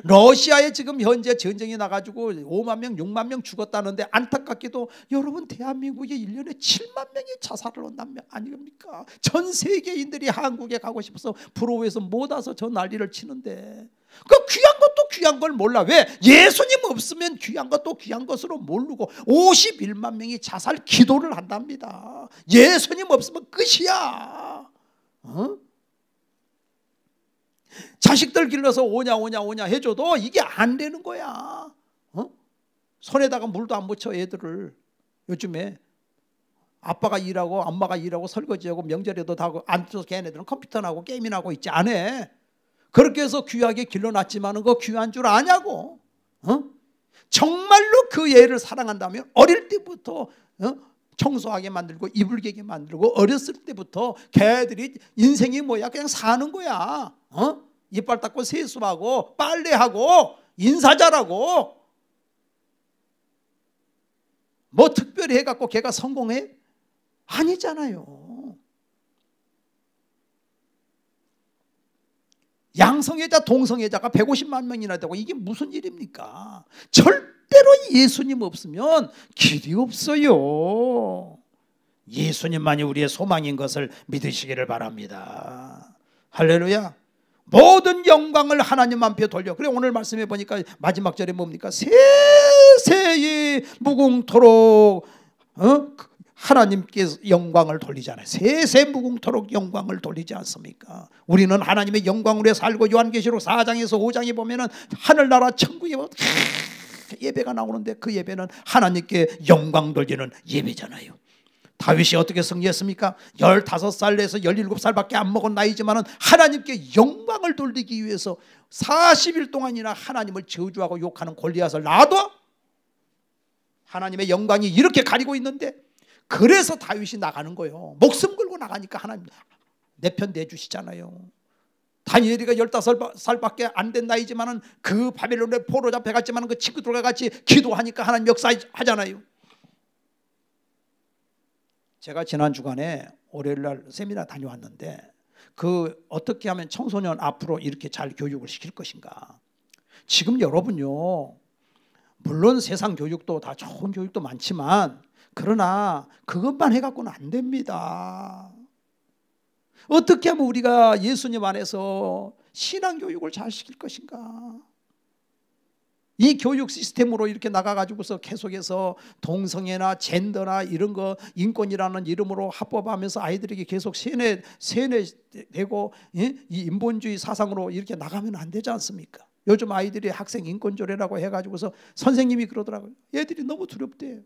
러시아에 지금 현재 전쟁이 나가지고 5만 명, 6만 명 죽었다는데 안타깝게도 여러분 대한민국에 1년에 7만 명이 자살을 한다면 아닙니까? 전 세계인들이 한국에 가고 싶어서 불호에서 못 와서 저 난리를 치는데 그 귀한 것도 귀한 걸 몰라. 왜? 예수님 없으면 귀한 것도 귀한 것으로 모르고 51만 명이 자살 기도를 한답니다. 예수님 없으면 끝이야. 자식들 길러서 오냐 해줘도 이게 안 되는 거야. 손에다가 물도 안 묻혀 애들을. 요즘에 아빠가 일하고 엄마가 일하고 설거지하고 명절에도 다 하고 앉아서 걔네들은 컴퓨터나 하고 게임이나 하고 있지 않아. 그렇게 해서 귀하게 길러놨지만 그거 귀한 줄 아냐고. 정말로 그 애를 사랑한다면 어릴 때부터 청소하게 만들고 이불개게 만들고 어렸을 때부터 걔들이 인생이 뭐야 그냥 사는 거야. 이빨 닦고 세수하고 빨래하고 인사 잘하고 뭐 특별히 해갖고 걔가 성공해? 아니잖아요. 양성애자 동성애자가 150만 명이나 되고 이게 무슨 일입니까? 절대로 예수님 없으면 길이 없어요. 예수님만이 우리의 소망인 것을 믿으시기를 바랍니다. 할렐루야. 모든 영광을 하나님 앞에 돌려. 그래 오늘 말씀해 보니까 마지막 절에 뭡니까? 세세히 무궁토록 하나님께 영광을 돌리잖아요. 세세 무궁토록 영광을 돌리지 않습니까? 우리는 하나님의 영광으로 살고 요한계시록 4장에서 5장에 보면은 하늘나라 천국에 예배가 나오는데 그 예배는 하나님께 영광 돌리는 예배잖아요. 다윗이 어떻게 승리했습니까? 15살에서 17살밖에 안 먹은 나이지만 하나님께 영광을 돌리기 위해서 40일 동안이나 하나님을 저주하고 욕하는 골리앗을 놔둬. 하나님의 영광이 이렇게 가리고 있는데 그래서 다윗이 나가는 거예요. 목숨 걸고 나가니까 하나님 내 편 내주시잖아요. 다니엘이가 15살밖에 안 된 나이지만 그 바벨론에 포로 잡혀갔지만 그 친구들과 같이 기도하니까 하나님 역사하잖아요. 제가 지난 주간에 월요일날 세미나 다녀왔는데 그 어떻게 하면 청소년 앞으로 이렇게 잘 교육을 시킬 것인가. 지금 여러분요, 물론 세상 교육도 다 좋은 교육도 많지만 그러나 그것만 해갖고는 안 됩니다. 어떻게 하면 우리가 예수님 안에서 신앙교육을 잘 시킬 것인가. 이 교육 시스템으로 이렇게 나가가지고서 계속해서 동성애나 젠더나 이런 거 인권이라는 이름으로 합법하면서 아이들에게 계속 세뇌되고 이 인본주의 사상으로 이렇게 나가면 안 되지 않습니까? 요즘 아이들이 학생 인권조례라고 해가지고서 선생님이 그러더라고요. 애들이 너무 두렵대.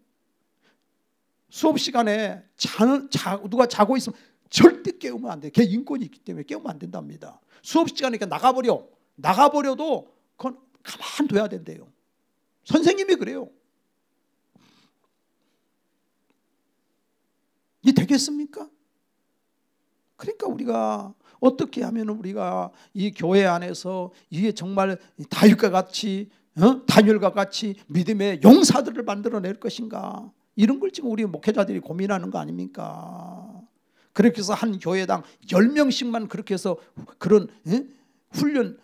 수업 시간에 누가 자고 있으면 절대 깨우면 안 돼. 걔 인권이 있기 때문에 깨우면 안 된답니다. 수업 시간에 나가버려도 그건 가만둬야 된대요. 선생님이 그래요. 이 되겠습니까? 그러니까 우리가 어떻게 하면 우리가 이 교회 안에서 이게 정말 다윗과 같이 다니엘과 같이 믿음의 용사들을 만들어낼 것인가. 이런 걸 지금 우리 목회자들이 고민하는 거 아닙니까? 그렇게 해서 한 교회당 10명씩만 그렇게 해서 그런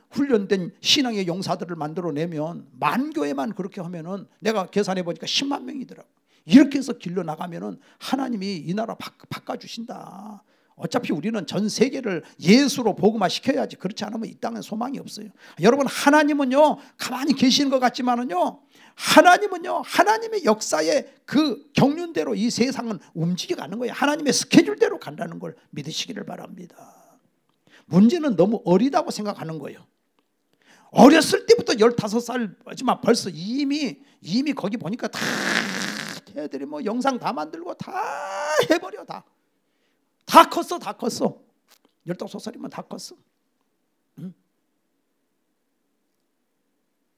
훈련된 신앙의 용사들을 만들어내면, 만 교회만 그렇게 하면은 내가 계산해 보니까 10만 명이더라고. 이렇게 해서 길러 나가면은 하나님이 이 나라 바꿔주신다. 어차피 우리는 전 세계를 예수로 복음화 시켜야지. 그렇지 않으면 이 땅에 소망이 없어요. 여러분, 하나님은요 가만히 계시는 것 같지만은요, 하나님은요 하나님의 역사의 그 경륜대로 이 세상은 움직여가는 거예요. 하나님의 스케줄대로 간다는 걸 믿으시기를 바랍니다. 문제는 너무 어리다고 생각하는 거예요. 어렸을 때부터 15살이지만 벌써 이미 거기 보니까 다 애들이 뭐 영상 다 만들고 다 해버려. 다 컸어. 15살이면 다 컸어.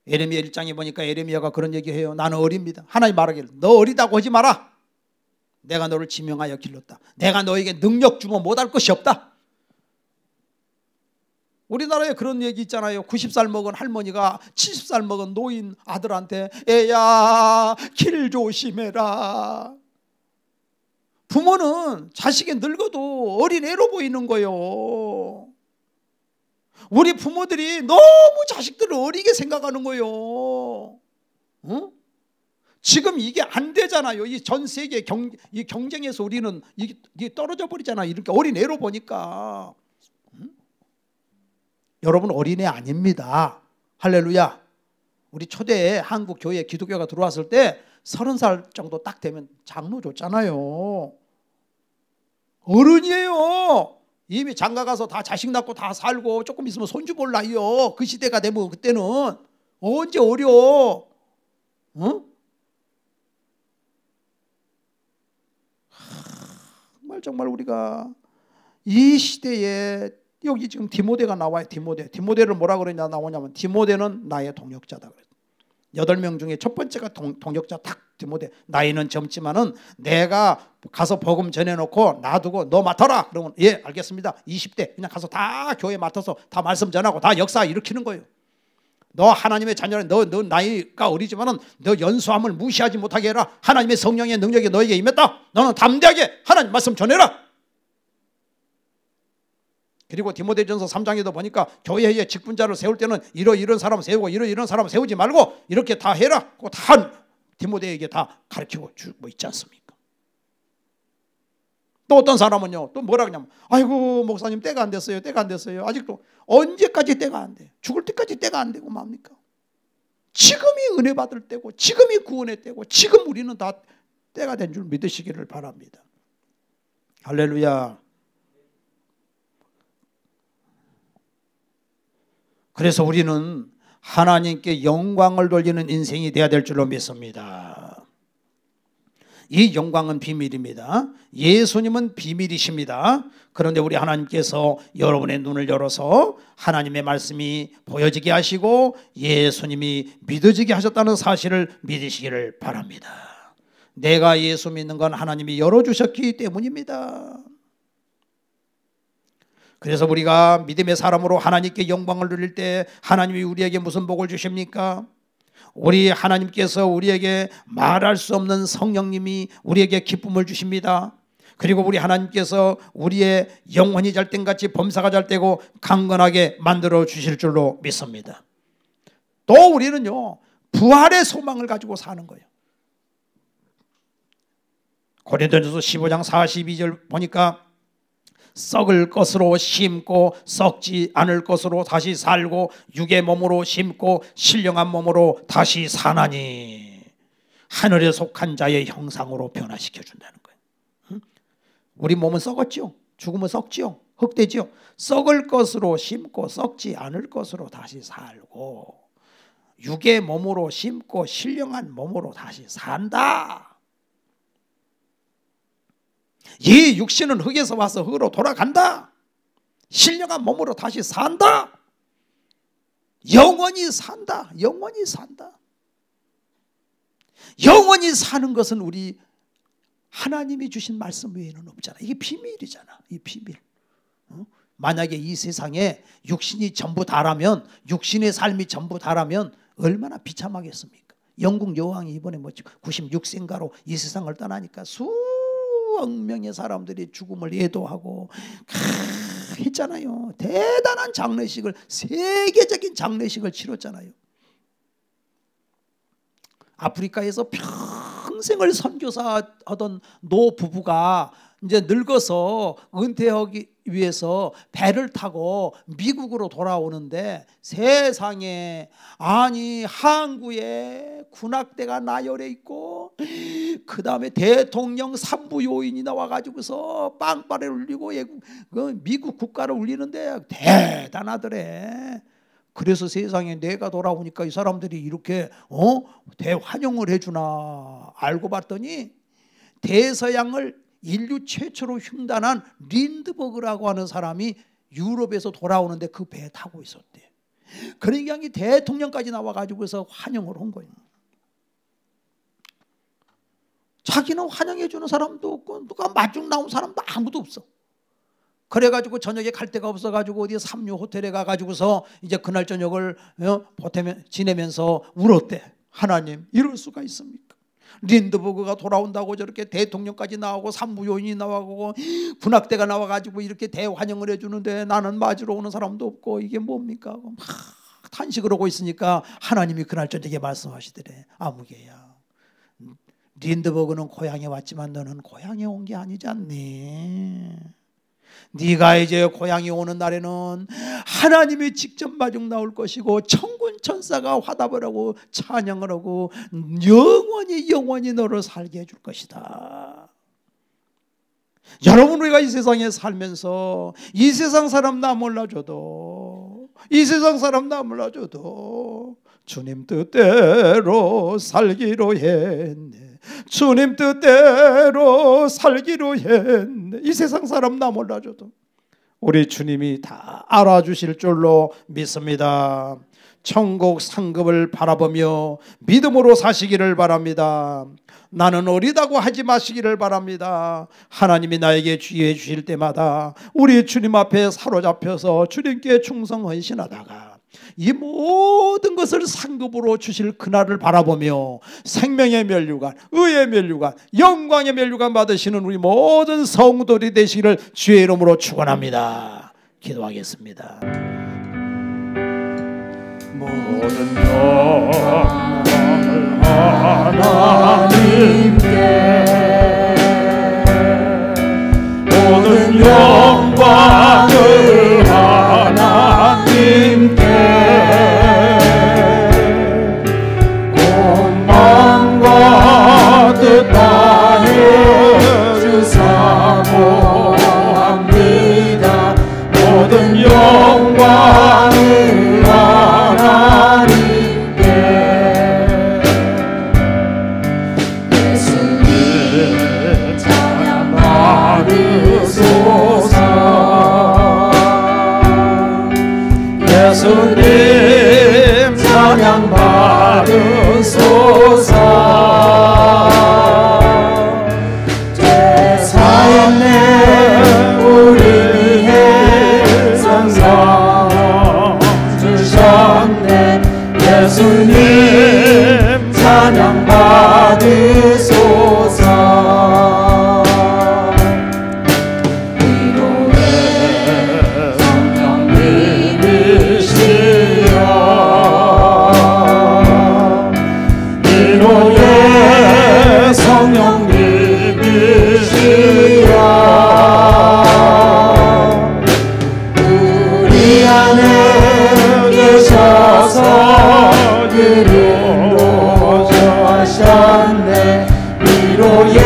에레미야 1장에 보니까 에레미야가 그런 얘기해요. 나는 어립니다. 하나님 말하기를 너 어리다고 하지 마라. 내가 너를 지명하여 길렀다. 내가 너에게 능력 주면 못할 것이 없다. 우리나라에 그런 얘기 있잖아요. 90살 먹은 할머니가 70살 먹은 노인 아들한테 애야 길 조심해라. 부모는 자식이 늙어도 어린애로 보이는 거예요. 우리 부모들이 너무 자식들을 어리게 생각하는 거예요. 지금 이게 안 되잖아요. 이 전 세계 이 경쟁에서 우리는 이게 떨어져 버리잖아요. 이렇게 어린애로 보니까. 여러분, 어린애 아닙니다. 할렐루야. 우리 초대에 한국 교회에 기독교가 들어왔을 때 30살 정도 딱 되면 장로 줬잖아요. 어른이에요. 이미 장가 가서 다 자식 낳고 다 살고 조금 있으면 손주 볼 나이요. 그 시대가 되면 그때는 언제 어려? 정말 우리가 이 시대에, 여기 지금 디모데가 나와요. 디모데를 뭐라 그러냐 나오냐면, 디모데는 나의 동역자다 그랬어요. 8명 중에 첫 번째가 동역자 딱 디모데. 나이는 젊지만은 내가 가서 복음 전해놓고 놔두고 너 맡아라. 그러면 예 알겠습니다. 20대 그냥 가서 다 교회 맡아서 다 말씀 전하고 다 역사 일으키는 거예요. 너 하나님의 자녀는 너 나이가 어리지만은 너 연수함을 무시하지 못하게 해라. 하나님의 성령의 능력이 너에게 임했다. 너는 담대하게 하나님 말씀 전해라. 그리고 디모데전서 3장에도 보니까 교회에 직분자를 세울 때는 이런 사람 세우고 이런 사람 세우지 말고 이렇게 다 해라. 그거 다 디모데에게 다 가르치고 주고 있지 않습니까? 또 어떤 사람은요 또 뭐라 그러냐면, 아이고 목사님 때가 안 됐어요. 아직도. 언제까지 때가 안 돼? 죽을 때까지 때가 안 되고 맙니까? 지금이 은혜 받을 때고 지금이 구원의 때고 지금 우리는 다 때가 된 줄 믿으시기를 바랍니다. 할렐루야. 그래서 우리는 하나님께 영광을 돌리는 인생이 되어야 될 줄로 믿습니다. 이 영광은 비밀입니다. 예수님은 비밀이십니다. 그런데 우리 하나님께서 여러분의 눈을 열어서 하나님의 말씀이 보여지게 하시고 예수님이 믿어지게 하셨다는 사실을 믿으시기를 바랍니다. 내가 예수 믿는 건 하나님이 열어주셨기 때문입니다. 그래서 우리가 믿음의 사람으로 하나님께 영광을 돌릴 때 하나님이 우리에게 무슨 복을 주십니까? 우리 하나님께서 우리에게 말할 수 없는 성령님이 우리에게 기쁨을 주십니다. 그리고 우리 하나님께서 우리의 영혼이 잘 땐같이 범사가 잘 되고 강건하게 만들어 주실 줄로 믿습니다. 또 우리는요 부활의 소망을 가지고 사는 거예요. 고린도전서 15장 42절 보니까 썩을 것으로 심고 썩지 않을 것으로 다시 살고 육의 몸으로 심고 신령한 몸으로 다시 사나니 하늘에 속한 자의 형상으로 변화시켜 준다는 거예요. 우리 몸은 썩었죠. 죽으면 썩지요. 흙되지요. 썩을 것으로 심고 썩지 않을 것으로 다시 살고 육의 몸으로 심고 신령한 몸으로 다시 산다. 이 육신은 흙에서 와서 흙으로 돌아간다. 신령한 몸으로 다시 산다. 영원히 산다. 영원히 산다. 영원히 사는 것은 우리 하나님이 주신 말씀 외에는 없잖아. 이게 비밀이잖아. 이 비밀. 만약에 이 세상에 육신이 전부 다라면, 육신의 삶이 전부 다라면 얼마나 비참하겠습니까? 영국 여왕이 이번에 96세인가로 이 세상을 떠나니까 수억 명의 사람들이 죽음을 예도하고 했잖아요. 대단한 장례식을, 세계적인 장례식을 치렀잖아요. 아프리카에서 평생을 선교사 하던 노 부부가 이제 늙어서 은퇴하기 위해서 배를 타고 미국으로 돌아오는데 세상에, 아니 항구에 군악대가 나열해 있고 그 다음에 대통령 산부 요인이 나와가지고서 빵빠레를 울리고 미국 국가를 울리는데 대단하더래. 그래서 세상에 내가 돌아오니까 이 사람들이 이렇게 대환영을 해주나 알고 봤더니 대서양을 인류 최초로 횡단한 린드버그라고 하는 사람이 유럽에서 돌아오는데 그 배에 타고 있었대. 그러니까 이 대통령까지 나와가지고서 환영을 한 거예요. 자기는 환영해 주는 사람도 없고 누가 마중 나온 사람도 아무도 없어. 그래가지고 저녁에 갈 데가 없어가지고 어디 삼류 호텔에 가가지고서 이제 그날 저녁을 지내면서 울었대. 하나님, 이럴 수가 있습니까? 린드버그가 돌아온다고 저렇게 대통령까지 나오고 산부요인이 나오고 군악대가 나와가지고 이렇게 대환영을 해주는데 나는 맞으러 오는 사람도 없고 이게 뭡니까? 막 탄식을 하고 있으니까 하나님이 그날 저녁에 말씀하시더래. 아무개야, 린드버그는 고향에 왔지만 너는 고향에 온 게 아니지 않니? 네가 이제 고향에 오는 날에는 하나님이 직접 마중 나올 것이고 천군 천사가 화답을 하고 찬양을 하고 영원히 너를 살게 해줄 것이다. 여러분, 우리가 이 세상에 살면서 이 세상 사람 나 몰라줘도, 이 세상 사람 나 몰라줘도 주님 뜻대로 살기로 했네. 주님 뜻대로 살기로 했네. 이 세상 사람 나 몰라줘도 우리 주님이 다 알아주실 줄로 믿습니다. 천국 상급을 바라보며 믿음으로 사시기를 바랍니다. 나는 어리다고 하지 마시기를 바랍니다. 하나님이 나에게 기회 주실 때마다 우리 주님 앞에 사로잡혀서 주님께 충성헌신하다가 이 모든 것을 상급으로 주실 그날을 바라보며 생명의 면류관, 의의 면류관, 영광의 면류관 받으시는 우리 모든 성도들이 되시기를 주의 이름으로 축원합니다. 기도하겠습니다. 모든 영광을 하나님께, 모든 영광을 하나님께, 온 마음과 뜻 다해 주사 모합니다. 모든 영광을 하나님께, 예수님 찬양 받으소서, 예수님 찬양 받으소서. 제사였네 우리 위해 성성 주셨네. 예수님 찬양 받으소서. 위로의 성령님이시여, 위로의 성령님이시여, 우리 안에 계셔서 그림도 하셨네. 위로의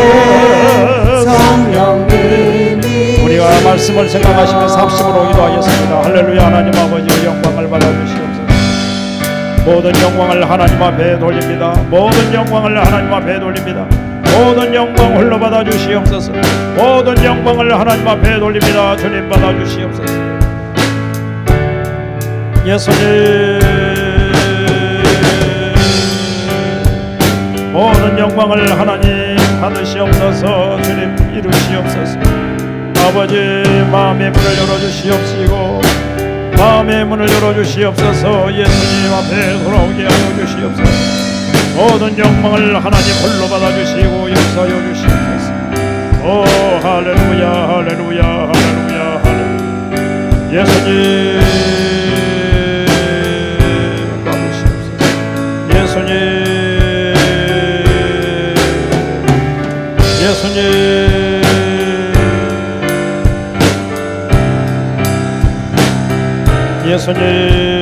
성령님이, 우리가 말씀을 생각하시면서 합심으로 기도하겠습니다. 할렐루야. 하나님 아버지의 영광을 받아주시옵소서. 모든 영광을 하나님 앞에 돌립니다. 모든 영광을 하나님 앞에 돌립니다. 모든 영광 홀로 받아주시옵소서. 모든 영광을 하나님 앞에 돌립니다. 주님 받아주시옵소서. 예수님, 모든 영광을 하나님 받으시옵소서. 주님 이루시옵소서. 아버지, 마음의 문을 열어주시옵시고 마음의 문을 열어주시옵소서. 예수님 앞에 돌아오게 하여 주시옵소서. 모든 영광을 하나님 홀로 받아주시고 역사여 주시옵소서. 오 할렐루야 할렐루야 할렐루야 할렐루야. 예수님 받으시옵소서. 예수님 예수님 예수님.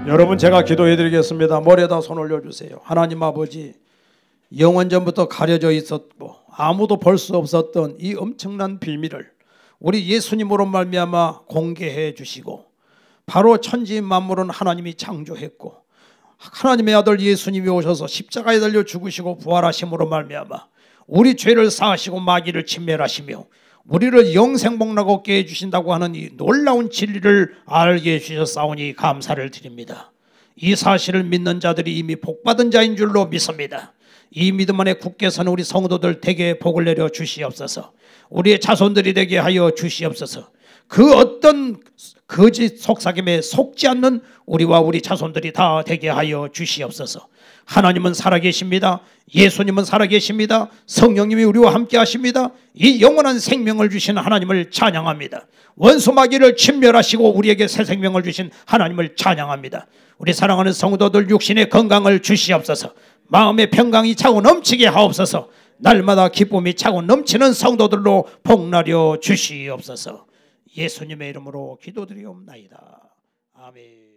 여러분 제가 기도해 드리겠습니다. 머리에다 손 올려주세요. 하나님 아버지, 영원전부터 가려져 있었고 아무도 볼 수 없었던 이 엄청난 비밀을 우리 예수님으로 말미암아 공개해 주시고, 바로 천지 만물은 하나님이 창조했고 하나님의 아들 예수님이 오셔서 십자가에 달려 죽으시고 부활하심으로 말미암아 우리 죄를 사하시고 마귀를 진멸하시며 우리를 영생복락 얻게 해주신다고 하는 이 놀라운 진리를 알게 해주셨사오니 감사를 드립니다. 이 사실을 믿는 자들이 이미 복받은 자인 줄로 믿습니다. 이 믿음 안에 굳게 서는 우리 성도들 되게 복을 내려 주시옵소서. 우리의 자손들이 되게 하여 주시옵소서. 그 어떤 거짓 속삭임에 속지 않는 우리와 우리 자손들이 다 되게 하여 주시옵소서. 하나님은 살아계십니다. 예수님은 살아계십니다. 성령님이 우리와 함께 하십니다. 이 영원한 생명을 주신 하나님을 찬양합니다. 원수 마귀를 진멸하시고 우리에게 새 생명을 주신 하나님을 찬양합니다. 우리 사랑하는 성도들 육신의 건강을 주시옵소서. 마음의 평강이 차고 넘치게 하옵소서. 날마다 기쁨이 차고 넘치는 성도들로 복나려 주시옵소서. 예수님의 이름으로 기도드리옵나이다. 아멘.